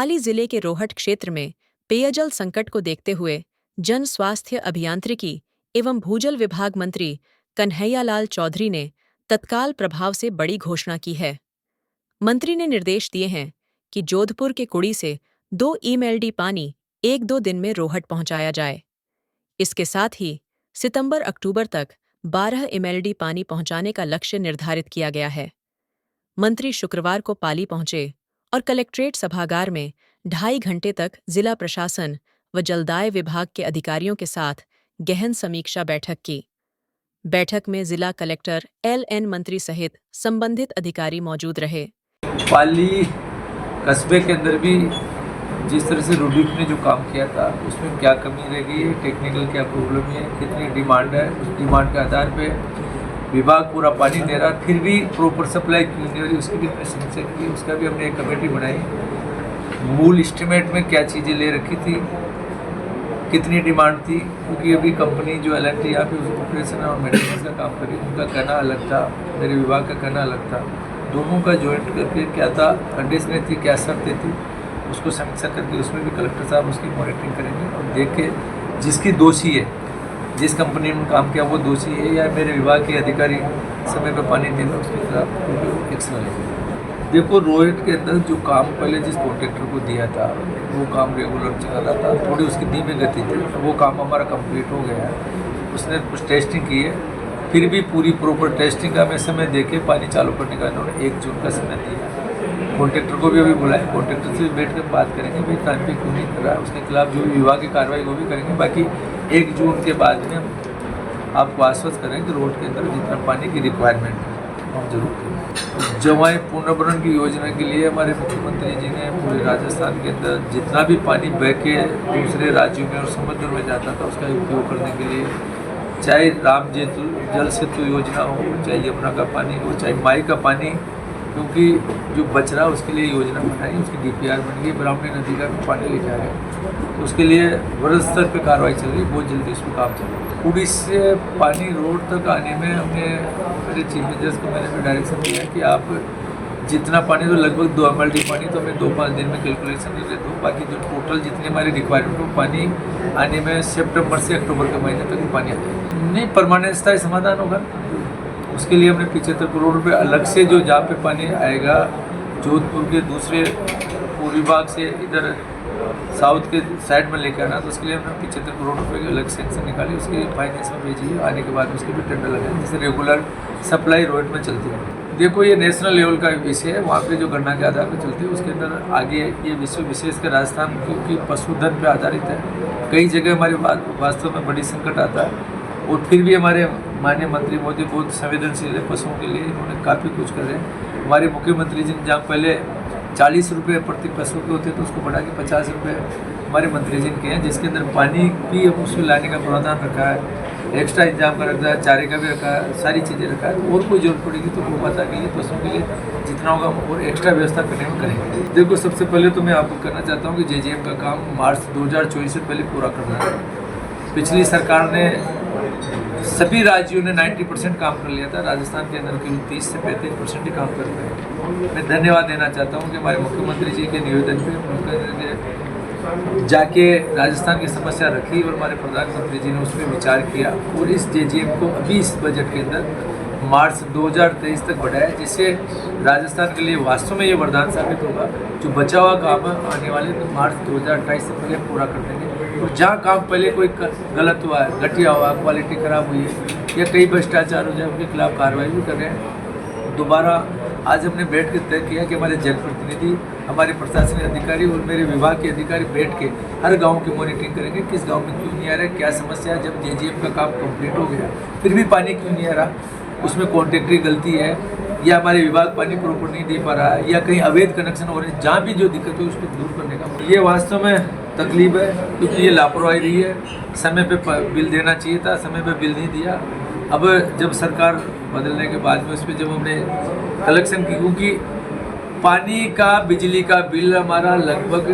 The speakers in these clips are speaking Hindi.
पाली जिले के रोहट क्षेत्र में पेयजल संकट को देखते हुए जन स्वास्थ्य अभियांत्रिकी एवं भूजल विभाग मंत्री कन्हैयालाल चौधरी ने तत्काल प्रभाव से बड़ी घोषणा की है। मंत्री ने निर्देश दिए हैं कि जोधपुर के कुड़ी से 2 एमएलडी पानी 1-2 दिन में रोहट पहुंचाया जाए। इसके साथ ही सितंबर-अक्टूबर तक 12 एमएलडी पानी पहुंचाने का लक्ष्य निर्धारित किया गया है। मंत्री शुक्रवार को पाली पहुंचे और कलेक्ट्रेट सभागार में 2.5 घंटे तक जिला प्रशासन व जलदाय विभाग के अधिकारियों के साथ गहन समीक्षा बैठक की। बैठक में जिला कलेक्टर LN मंत्री सहित संबंधित अधिकारी मौजूद रहे। पाली कस्बे के अंदर भी जिस तरह से रूबिक ने जो काम किया था उसमें क्या कमी रह गई है, टेक्निकल क्या प्रॉब्लम है, कितनी डिमांड है, उस डिमांड के आधार पे विभाग पूरा पानी दे रहा फिर भी प्रॉपर सप्लाई क्यों नहीं हो रही, उसकी भी हमने समीक्षा की। उसका भी हमने एक कमेटी बनाई। मूल एस्टिमेट में क्या चीज़ें ले रखी थी, कितनी डिमांड थी, क्योंकि अभी कंपनी जो LNT यहाँ पे ऑपरेशन और मेंटेनेंस का काम करी, उनका कहना अलग था, मेरे विभाग का कहना अलग था। दोनों का जॉइंट करके क्या था, कंडीशनें थी, क्या शर्तें थी, उसको समीक्षा करके उसमें भी कलेक्टर साहब उसकी मॉनिटरिंग करेंगे और देख के जिसकी दोषी है, जिस कंपनी में काम किया वो दोषी है या मेरे विभाग के अधिकारी समय पर पानी देना, उसके खिलाफ एक्शन लेंगे। देखो, रोहित के अंदर जो काम पहले जिस कॉन्ट्रैक्टर को दिया था वो काम रेगुलर चल रहा था, थोड़ी उसकी धीमी गति थी, वो काम हमारा कंप्लीट हो गया है। उसने कुछ टेस्टिंग की है, फिर भी पूरी प्रॉपर टेस्टिंग का मैं समय देके पानी चालू करने का इन्होंने 1 जून का समय दिया। कॉन्ट्रैक्टर को भी अभी बुलाया, कॉन्ट्रैक्टर से भी बैठ कर बात करेंगे, भाई टाइम पे क्यों नहीं कर रहा है, उसके खिलाफ जो विभाग की कार्रवाई वो भी करेंगे। बाकी 1 जून के बाद में आपको आश्वस्त करें कि रोड के अंदर जितना पानी की रिक्वायरमेंट है हम जरूर करें। जवाई पुनर्भरण की योजना के लिए हमारे मुख्यमंत्री जी ने पूरे राजस्थान के अंदर जितना भी पानी बह के दूसरे राज्यों में और समुद्र में जाता था उसका उपयोग करने के लिए, चाहे राम जल सेतु योजना हो, चाहे यमुना का पानी हो, चाहे माई का पानी, क्योंकि जो बच रहा उसके लिए योजना बनाई, उसकी DPR बन गई, ब्राह्मणी नदी का पानी लेके आ गया, तो उसके लिए वृहद स्तर पर कार्रवाई चल रही, बहुत जल्दी उस पर काम चल रहा है। कुड़ी से पानी रोड तक आने में हमने मेरे चीफ मिनिस्टर को मैंने भी डायरेक्शन दिया कि आप जितना पानी, तो लगभग 2 MLD पानी तो हमें 2-5 दिन में कैलकुलेशन दे दो, बाकी जो टोटल जितनी हमारी रिक्वायरमेंट हो पानी आने में सितंबर से अक्टूबर के महीने तक पानी आ जाएगा। नहीं, परमानेंट स्थायी समाधान होगा। उसके लिए हमने 75 करोड़ रुपये अलग से जो जहाँ पे पानी आएगा, जोधपुर के दूसरे पूर्वी भाग से इधर साउथ के साइड में लेकर आना, तो उसके लिए हमने 75 करोड़ रुपये की अलग सेक्शन निकाली, उसके फाइनेंस में भेजी है। आने के बाद उसके भी टेंडर लगाए जिससे रेगुलर सप्लाई रोड में चलती है। देखो, ये नेशनल लेवल का विषय है, वहाँ पे जो गणना के आधार पर चलती है, उसके अंदर आगे ये विश्व विशेषकर राजस्थान क्योंकि पशुधन पे आधारित है, कई जगह हमारे वास्तव में बड़ी संकट आता है, और फिर भी हमारे माननीय मंत्री मोदी बहुत संवेदनशील है पशुओं के लिए, इन्होंने काफ़ी कुछ कर रहे हैं। हमारे मुख्यमंत्री जी ने जहाँ पहले 40 रुपये प्रति पशु के होते तो उसको बढ़ा के 50 रुपये हमारे मंत्री जी ने किए हैं, जिसके अंदर पानी भी अब उसमें लाने का प्रावधान रखा है, एक्स्ट्रा इंतजाम का रखा है, चारे का भी रखा है, सारी चीज़ें रखा है। तो और कोई जरूरत पड़ेगी तो गोमाता के लिए, पशुओं के लिए जितना होगा और एक्स्ट्रा व्यवस्था करने में करेंगे। देखो, सबसे पहले तो मैं आपको कहना चाहता हूँ कि JJM का काम मार्च 2024 से पहले पूरा करना है। पिछली सरकार ने सभी राज्यों ने 90% काम कर लिया था, राजस्थान के अंदर केवल 30 से 35% ही काम कर रहे हैं। मैं धन्यवाद देना चाहता हूं कि हमारे मुख्यमंत्री जी के निवेदन पे जाके राजस्थान की समस्या रखी और हमारे प्रधानमंत्री जी ने उस पर विचार किया और इस JJM को अभी इस बजट के अंदर मार्च 2023 तक बढ़ाया, जिससे राजस्थान के लिए वास्तव में ये वरदान साबित होगा। जो बचा हुआ काम है आने वाले मार्च 2028 से पहले पूरा कर देंगे। और जहाँ काम पहले कोई गलत हुआ है, घटिया हुआ, क्वालिटी खराब हुई है या कई भ्रष्टाचार हो जाए, उनके खिलाफ कार्रवाई भी कर रहे हैं। दोबारा आज हमने बैठ के तय किया कि हमारे जनप्रतिनिधि, हमारे प्रशासनिक अधिकारी और मेरे विभाग के अधिकारी बैठ के हर गांव की मॉनिटरिंग करेंगे, किस गांव में क्यों नहीं आ रहा है, क्या समस्या है। जब JJM का काम कंप्लीट हो गया फिर भी पानी क्यों नहीं आ रहा, उसमें कॉन्ट्रैक्टर की गलती है या हमारे विभाग पानी प्रॉपर नहीं दे पा रहा है या कहीं अवैध कनेक्शन हो रहे हैं, जहाँ भी जो दिक्कत है उसको दूर करने का ये वास्तव में तकलीफ है, क्योंकि ये लापरवाही रही है। समय पे बिल देना चाहिए था, समय पे बिल नहीं दिया। अब जब सरकार बदलने के बाद में उस पर जब हमने कलेक्शन की, क्योंकि पानी का बिजली का बिल हमारा लगभग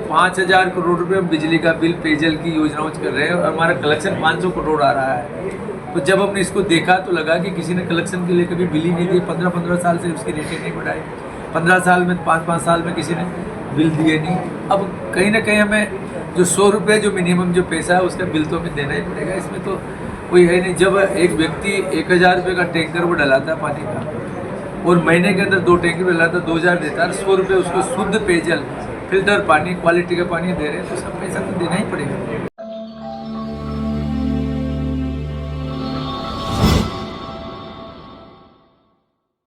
5,000 करोड़ रुपये बिजली का बिल पेयजल की योजनाओं कर रहे हैं और हमारा कलेक्शन 500 करोड़ आ रहा है। तो जब हमने इसको देखा तो लगा कि किसी ने कलेक्शन के लिए कभी बिल ही नहीं दिए, 15-15 साल से उसकी रेटें नहीं बढ़ाई, 15 साल में 5-5 साल में किसी ने बिल दिए नहीं। अब कहीं ना कहीं हमें जो 100 रुपये जो मिनिमम जो पैसा है उसका बिल तो हमें देना ही पड़ेगा, इसमें तो कोई है नहीं। जब एक व्यक्ति 1000 रुपये का टैंकर वो डलाता है पानी का और महीने के अंदर 2 टैंकर डलाता, 2000 देता है, 100 रुपये उसको शुद्ध पेयजल फिल्टर पानी क्वालिटी का पानी दे रहे हैं, तो उसका पैसा तो देना ही पड़ेगा।